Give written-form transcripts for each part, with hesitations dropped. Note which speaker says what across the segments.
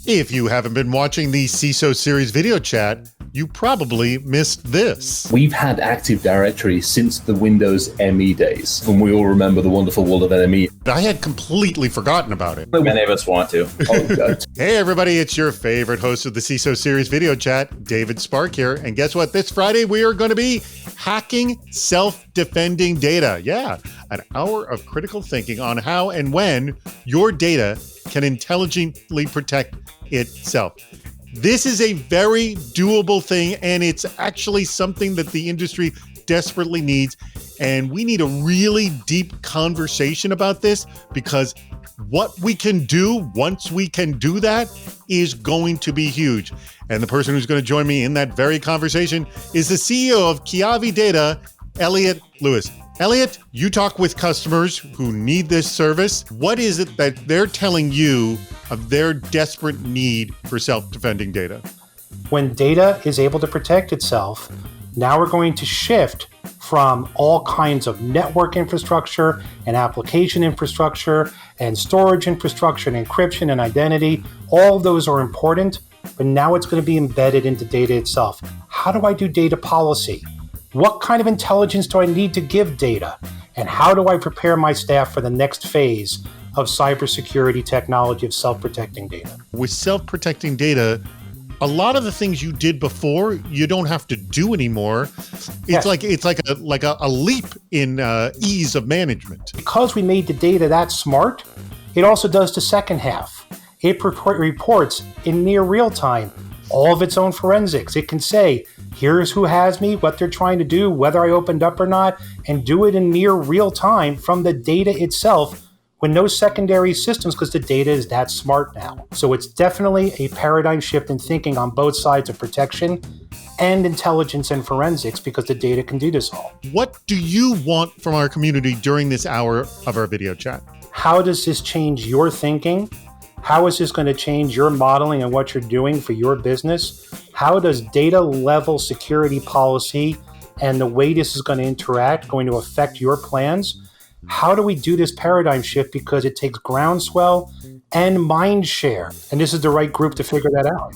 Speaker 1: If you haven't been watching the CISO series video chat, you probably missed this.
Speaker 2: We've had Active Directory since the Windows ME days, and we all remember the wonderful world of ME.
Speaker 1: I had completely forgotten about it.
Speaker 3: Many of us want to.
Speaker 1: Hey everybody, it's your favorite host of the CISO series video chat, David Spark here. And guess what? This Friday, we are going to be hacking self-defending data. Yeah, an hour of critical thinking on how and when your data can intelligently protect itself. This is a very doable thing, and it's actually something that the industry desperately needs. And we need a really deep conversation about this, because what we can do once we can do that is going to be huge. And the person who's going to join me in that very conversation is the CEO of Keyavi Data, Elliot Lewis. Elliot, you talk with customers who need this service. What is it that they're telling you of their desperate need for self-defending data?
Speaker 4: When data is able to protect itself, now we're going to shift from all kinds of network infrastructure and application infrastructure and storage infrastructure and encryption and identity. All of those are important, but now it's going to be embedded into data itself. How do I do data policy? What kind of intelligence do I need to give data? And how do I prepare my staff for the next phase of cybersecurity technology of self-protecting data?
Speaker 1: With self-protecting data, a lot of the things you did before, you don't have to do anymore. It's like a leap in ease of management.
Speaker 4: Because we made the data that smart, it also does the second half. It reports in near real time all of its own forensics. It can say, here's who has me, what they're trying to do, whether I opened up or not, and do it in near real time from the data itself with no secondary systems, because the data is that smart now. So it's definitely a paradigm shift in thinking on both sides of protection and intelligence and forensics, because the data can do this all.
Speaker 1: What do you want from our community during this hour of our video chat?
Speaker 4: How does this change your thinking? How is this going to change your modeling and what you're doing for your business? How does data level security policy and the way this is going to interact going to affect your plans? How do we do this paradigm shift? Because it takes groundswell and mind share. And this is the right group to figure that out.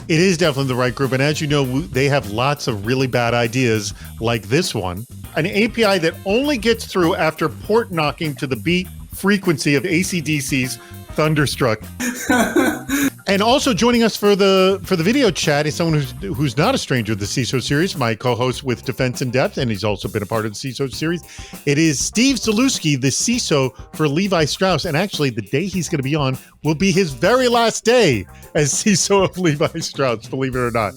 Speaker 1: It is definitely the right group. And as you know, they have lots of really bad ideas like this one. An API that only gets through after port knocking to the beat frequency of AC/DC's Thunderstruck. And also joining us for the video chat is someone who's not a stranger to the CISO series, my co-host with Defense in Depth, and he's also been a part of the CISO series. It is Steve Zalewski, the CISO for Levi Strauss, and actually the day he's going to be on will be his very last day as CISO of Levi Strauss, believe it or not.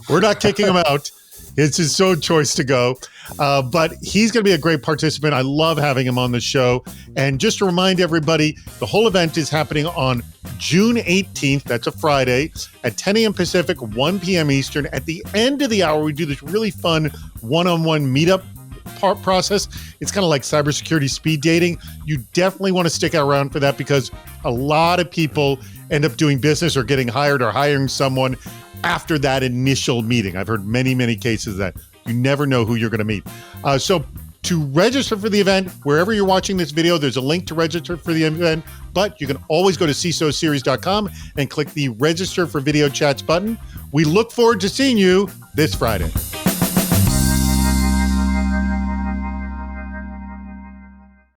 Speaker 1: We're not kicking him out. It's his own choice to go. But he's going to be a great participant. I love having him on the show. And just to remind everybody, the whole event is happening on June 18th. That's a Friday at 10 a.m. Pacific, 1 p.m. Eastern. At the end of the hour, we do this really fun one-on-one meetup process. It's kind of like cybersecurity speed dating. You definitely want to stick around for that, because a lot of people end up doing business or getting hired or hiring someone after that initial meeting. I've heard many, many cases that you never know who you're going to meet. So to register for the event, wherever you're watching this video, there's a link to register for the event, but you can always go to CISOseries.com and click the register for video chats button. We look forward to seeing you this Friday.